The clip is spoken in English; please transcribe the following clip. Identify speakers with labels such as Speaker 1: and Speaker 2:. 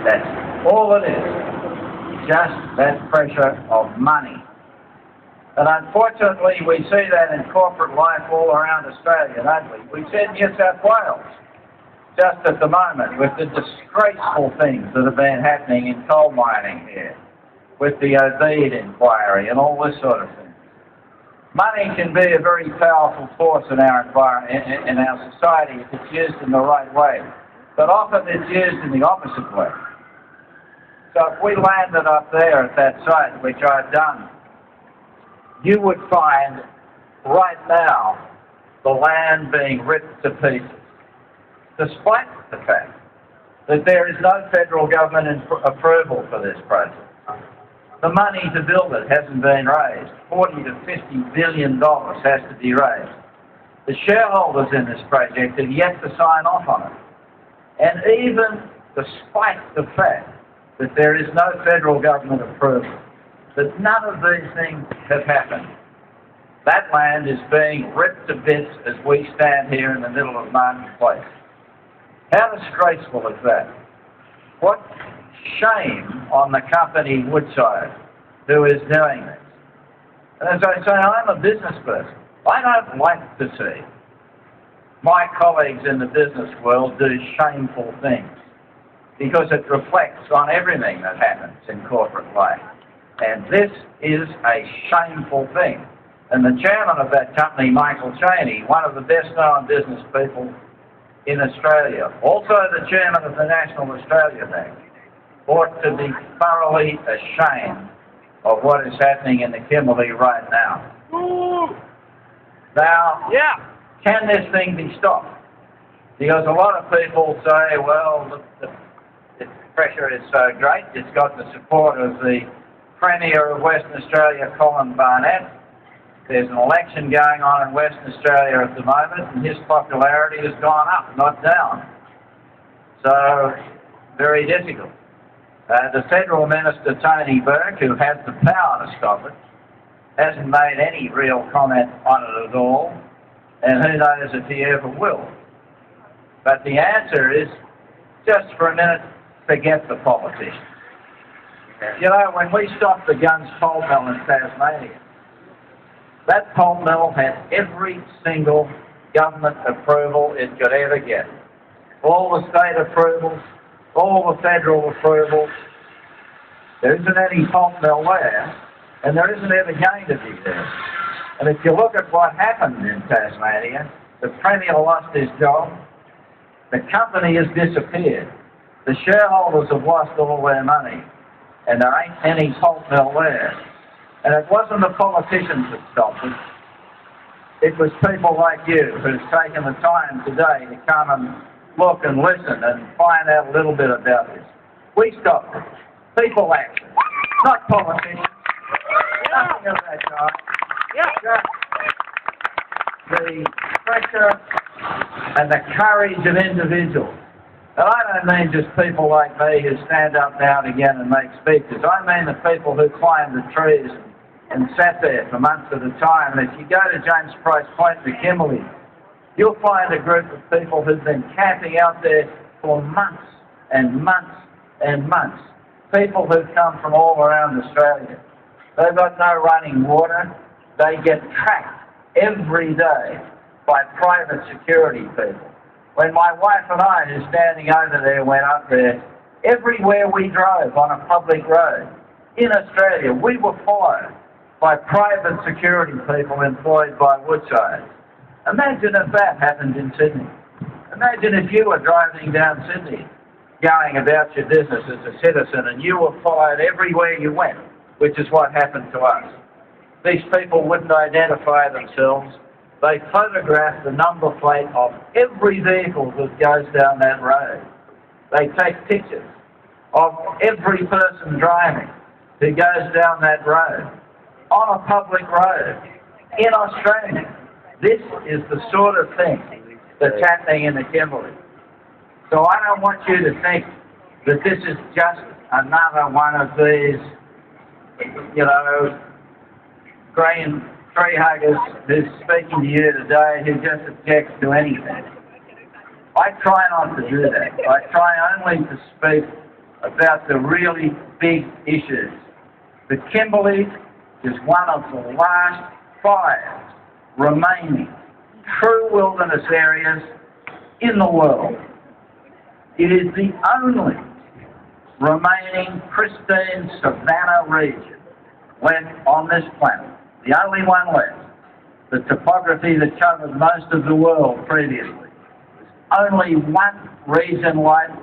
Speaker 1: That's all it is. Just that pressure of money. And unfortunately, we see that in corporate life all around Australia, don't we? We see it in New South Wales, just at the moment, with the disgraceful things that have been happening in coal mining here, with the Ovid inquiry and all this sort of thing. Money can be a very powerful force in our environment, in our society, if it's used in the right way. But often it's used in the opposite way. So if we landed up there at that site, which I've done, you would find right now the land being ripped to pieces, despite the fact that there is no federal government approval for this project. The money to build it hasn't been raised. $40 to $50 billion has to be raised. The shareholders in this project have yet to sign off on it. And even despite the fact that there is no federal government approval, that none of these things have happened, that land is being ripped to bits as we stand here in the middle of Martin Place. How disgraceful is that? What shame on the company Woodside who is doing this. And as I say, I'm a business person. I don't like to see my colleagues in the business world do shameful things, because it reflects on everything that happens in corporate life. And this is a shameful thing. And the chairman of that company, Michael Chaney, one of the best-known business people in Australia, also the chairman of the National Australia Bank, ought to be thoroughly ashamed of what is happening in the Kimberley right now.
Speaker 2: Ooh.
Speaker 1: Now,
Speaker 2: Yeah.
Speaker 1: can this thing be stopped? Because a lot of people say, well, the pressure is so great, it's got the support of the Premier of Western Australia, Colin Barnett. There's an election going on in Western Australia at the moment, and his popularity has gone up, not down. So, very difficult. The Federal Minister, Tony Burke, who has the power to stop it, hasn't made any real comment on it at all, and who knows if he ever will. But the answer is, just for a minute, forget the politicians. You know, when we stopped the Gunns pulp mill in Tasmania, that pulp mill had every single government approval it could ever get. All the state approvals, all the federal approvals. There isn't any pulp mill there, and there isn't ever going to be there. And if you look at what happened in Tasmania, the Premier lost his job, the company has disappeared, the shareholders have lost all their money, and there ain't any pulp mill there. And it wasn't the politicians that stopped it. It was people like you who've taken the time today to come and look and listen and find out a little bit about this. We stopped it. People action, not politicians. Nothing of that kind. Just the pressure and the courage of individuals. And I don't mean just people like me who stand up now and again and make speeches. I mean the people who climbed the trees and sat there for months at a time. And if you go to James Price Point in the Kimberley, you'll find a group of people who've been camping out there for months and months and months. People who've come from all around Australia. They've got no running water. They get tracked every day by private security people. When my wife and I, who's standing over there, went up there, everywhere we drove on a public road in Australia, we were followed by private security people employed by Woodside. Imagine if that happened in Sydney. Imagine if you were driving down Sydney, going about your business as a citizen, and you were followed everywhere you went, which is what happened to us. These people wouldn't identify themselves. They photograph the number plate of every vehicle that goes down that road. They take pictures of every person driving who goes down that road, on a public road, in Australia. This is the sort of thing that's happening in the Kimberley. So I don't want you to think that this is just another one of these, green tree huggers who's speaking to you today who just objects to anything. I try not to do that. I try only to speak about the really big issues. The Kimberley is one of the last 5 remaining true wilderness areas in the world. It is the only remaining pristine savanna region left on this planet, the only one left. The topography that covered most of the world previously. There's only one region left